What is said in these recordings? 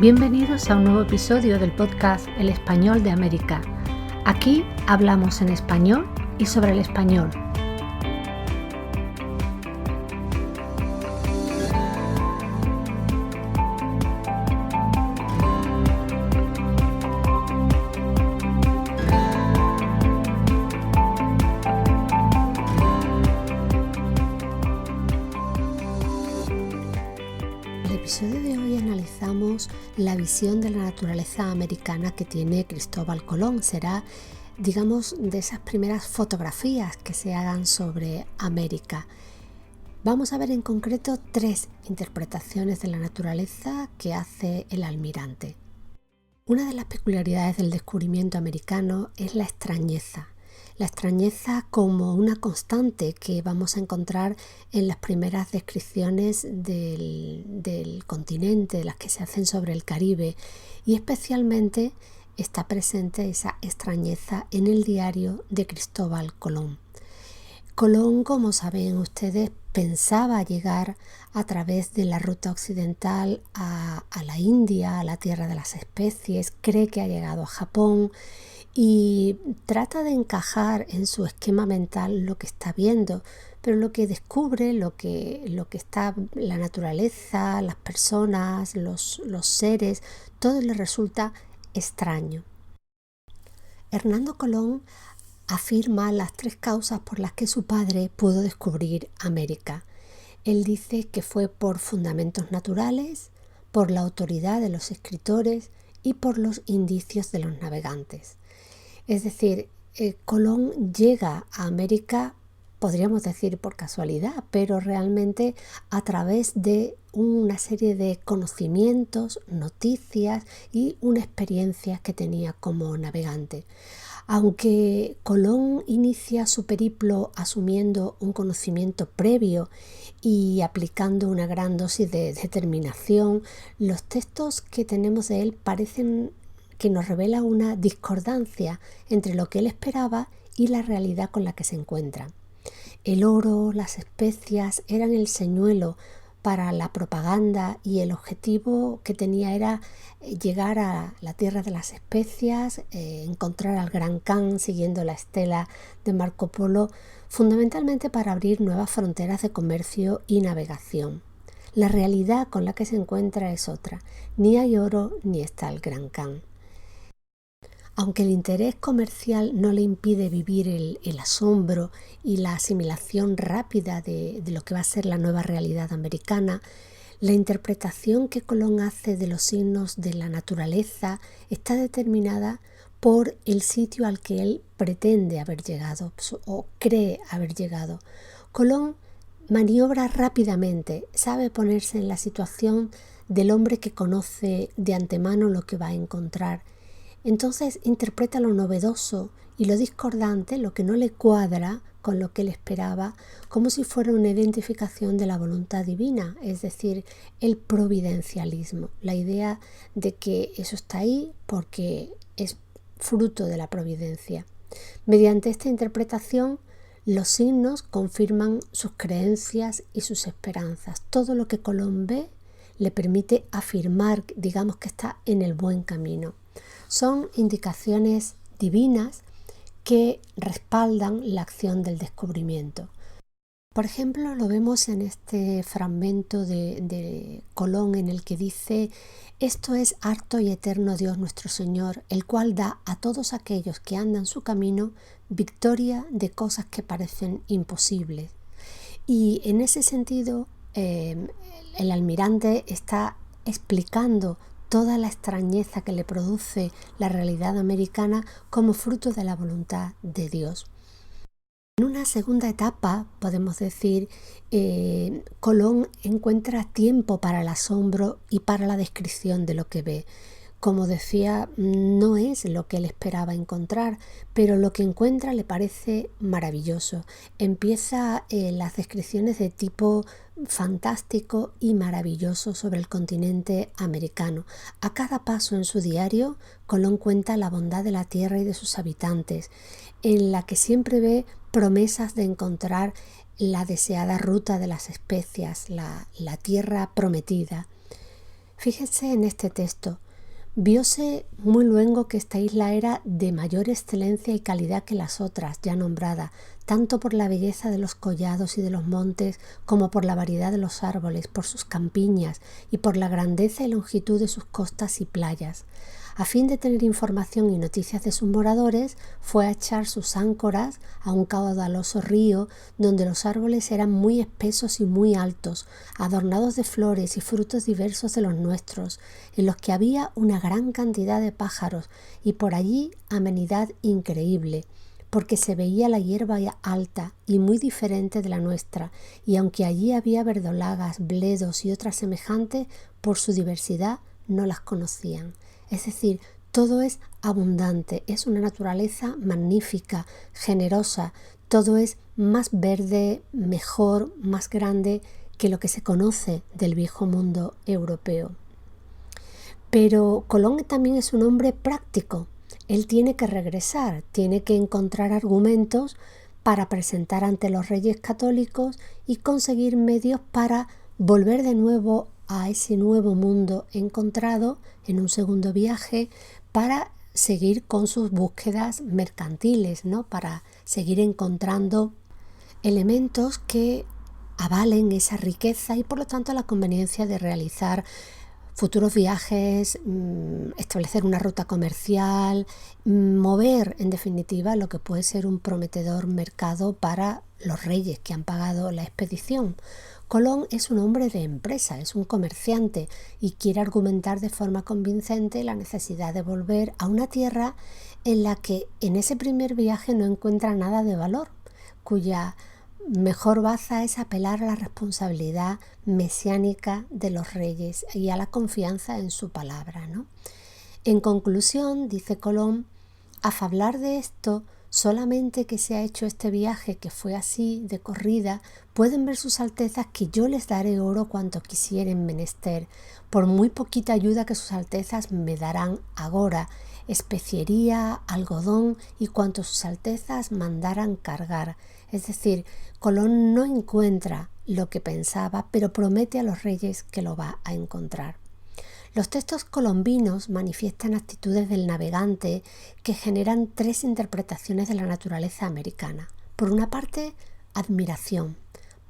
Bienvenidos a un nuevo episodio del podcast El Español de América. Aquí hablamos en español y sobre el español. En el episodio de hoy analizamos la visión de la naturaleza americana que tiene Cristóbal Colón. Será, digamos, de esas primeras fotografías que se hagan sobre América. Vamos a ver en concreto 3 interpretaciones de la naturaleza que hace el almirante. Una de las peculiaridades del descubrimiento americano es la extrañeza. La extrañeza como una constante que vamos a encontrar en las primeras descripciones del continente, de las que se hacen sobre el Caribe, y especialmente está presente esa extrañeza en el diario de Cristóbal Colón. Colón, como saben ustedes, pensaba llegar a través de la ruta occidental a la India, a la tierra de las especies, cree que ha llegado a Japón y trata de encajar en su esquema mental lo que está viendo, pero lo que descubre, lo que está, la naturaleza, las personas, los seres, todo le resulta extraño. Hernando Colón afirma las 3 causas por las que su padre pudo descubrir América. Él dice que fue por fundamentos naturales, por la autoridad de los escritores y por los indicios de los navegantes. Es decir, Colón llega a América, podríamos decir por casualidad, pero realmente a través de una serie de conocimientos, noticias y una experiencia que tenía como navegante. Aunque Colón inicia su periplo asumiendo un conocimiento previo y aplicando una gran dosis de determinación, los textos que tenemos de él parecen que nos revela una discordancia entre lo que él esperaba y la realidad con la que se encuentra. El oro, las especias eran el señuelo para la propaganda y el objetivo que tenía era llegar a la tierra de las especias, encontrar al Gran Khan siguiendo la estela de Marco Polo, fundamentalmente para abrir nuevas fronteras de comercio y navegación. La realidad con la que se encuentra es otra, ni hay oro ni está el Gran Khan. Aunque el interés comercial no le impide vivir el asombro y la asimilación rápida de lo que va a ser la nueva realidad americana, la interpretación que Colón hace de los signos de la naturaleza está determinada por el sitio al que él pretende haber llegado o cree haber llegado. Colón maniobra rápidamente, sabe ponerse en la situación del hombre que conoce de antemano lo que va a encontrar. Entonces interpreta lo novedoso y lo discordante, lo que no le cuadra con lo que él esperaba, como si fuera una identificación de la voluntad divina, es decir, el providencialismo, la idea de que eso está ahí porque es fruto de la providencia. Mediante esta interpretación, los signos confirman sus creencias y sus esperanzas. Todo lo que Colón ve le permite afirmar, digamos, que está en el buen camino. Son indicaciones divinas que respaldan la acción del descubrimiento. Por ejemplo, lo vemos en este fragmento de Colón en el que dice: «Esto es harto y eterno Dios nuestro Señor, el cual da a todos aquellos que andan su camino victoria de cosas que parecen imposibles». Y en ese sentido, el almirante está explicando toda la extrañeza que le produce la realidad americana como fruto de la voluntad de Dios. En una segunda etapa, podemos decir, Colón encuentra tiempo para el asombro y para la descripción de lo que ve. Como decía, no es lo que él esperaba encontrar, pero lo que encuentra le parece maravilloso. Empieza las descripciones de tipo fantástico y maravilloso sobre el continente americano. A cada paso en su diario, Colón cuenta la bondad de la tierra y de sus habitantes, en la que siempre ve promesas de encontrar la deseada ruta de las especias, la tierra prometida. Fíjese en este texto. Vióse muy luego que esta isla era de mayor excelencia y calidad que las otras ya nombradas, tanto por la belleza de los collados y de los montes, como por la variedad de los árboles, por sus campiñas y por la grandeza y longitud de sus costas y playas. A fin de tener información y noticias de sus moradores, fue a echar sus áncoras a un caudaloso río donde los árboles eran muy espesos y muy altos, adornados de flores y frutos diversos de los nuestros, en los que había una gran cantidad de pájaros y por allí amenidad increíble, porque se veía la hierba alta y muy diferente de la nuestra, y aunque allí había verdolagas, bledos y otras semejantes, por su diversidad no las conocían. Es decir, todo es abundante, es una naturaleza magnífica, generosa, todo es más verde, mejor, más grande que lo que se conoce del viejo mundo europeo. Pero Colón también es un hombre práctico. Él tiene que regresar, tiene que encontrar argumentos para presentar ante los reyes católicos y conseguir medios para volver de nuevo a ese nuevo mundo encontrado en un segundo viaje para seguir con sus búsquedas mercantiles, ¿no? Para seguir encontrando elementos que avalen esa riqueza y por lo tanto la conveniencia de realizar futuros viajes, establecer una ruta comercial, mover en definitiva lo que puede ser un prometedor mercado para los reyes que han pagado la expedición. Colón es un hombre de empresa, es un comerciante y quiere argumentar de forma convincente la necesidad de volver a una tierra en la que en ese primer viaje no encuentra nada de valor, cuya mejor baza es apelar a la responsabilidad mesiánica de los reyes y a la confianza en su palabra, ¿no? En conclusión, dice Colón, a hablar de esto, solamente que se ha hecho este viaje que fue así, de corrida, pueden ver sus altezas que yo les daré oro cuanto quisieren menester, por muy poquita ayuda que sus altezas me darán agora, especiería, algodón y cuanto sus altezas mandaran cargar. Es decir, Colón no encuentra lo que pensaba, pero promete a los reyes que lo va a encontrar. Los textos colombinos manifiestan actitudes del navegante que generan tres interpretaciones de la naturaleza americana. Por una parte, admiración.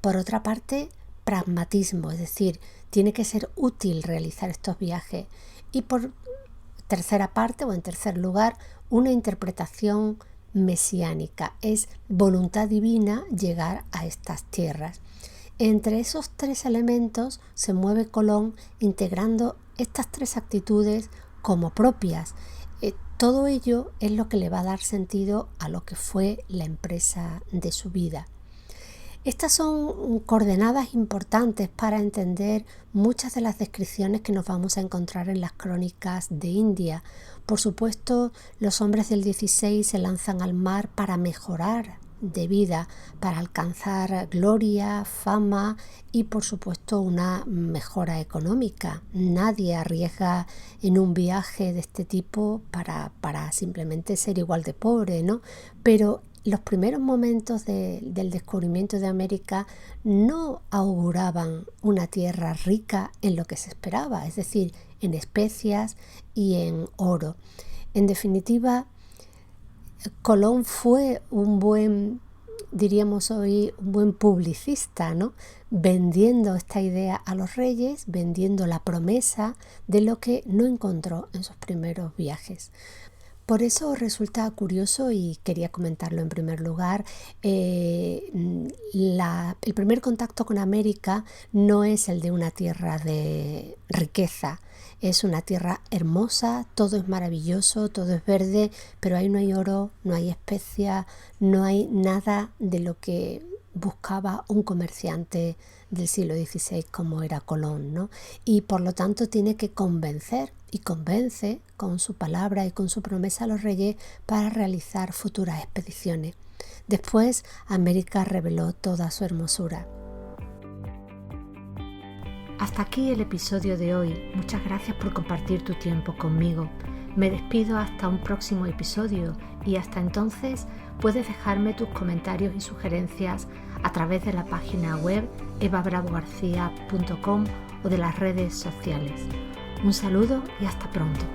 Por otra parte, pragmatismo, es decir, tiene que ser útil realizar estos viajes. Y por tercera parte, o en tercer lugar, una interpretación mesiánica. Es voluntad divina llegar a estas tierras. Entre esos tres elementos se mueve Colón integrando estas tres actitudes como propias. Todo ello es lo que le va a dar sentido a lo que fue la empresa de su vida. Estas son coordenadas importantes para entender muchas de las descripciones que nos vamos a encontrar en las crónicas de India. Por supuesto, los hombres del 16 se lanzan al mar para mejorar de vida, para alcanzar gloria, fama y por supuesto una mejora económica. Nadie arriesga en un viaje de este tipo para simplemente ser igual de pobre, ¿no? Pero los primeros momentos del descubrimiento de América no auguraban una tierra rica en lo que se esperaba, es decir, en especias y en oro. En definitiva, Colón fue un buen, diríamos hoy, un buen publicista, ¿no? Vendiendo esta idea a los reyes, vendiendo la promesa de lo que no encontró en sus primeros viajes. Por eso resulta curioso y quería comentarlo en primer lugar, el primer contacto con América no es el de una tierra de riqueza, es una tierra hermosa, todo es maravilloso, todo es verde, pero ahí no hay oro, no hay especia, no hay nada de lo que buscaba un comerciante del siglo XVI como era Colón, ¿no? Y por lo tanto tiene que convencer y convence con su palabra y con su promesa a los reyes para realizar futuras expediciones. Después América reveló toda su hermosura. Hasta aquí el episodio de hoy. Muchas gracias por compartir tu tiempo conmigo. Me despido hasta un próximo episodio y hasta entonces puedes dejarme tus comentarios y sugerencias a través de la página web evabravogarcia.com o de las redes sociales. Un saludo y hasta pronto.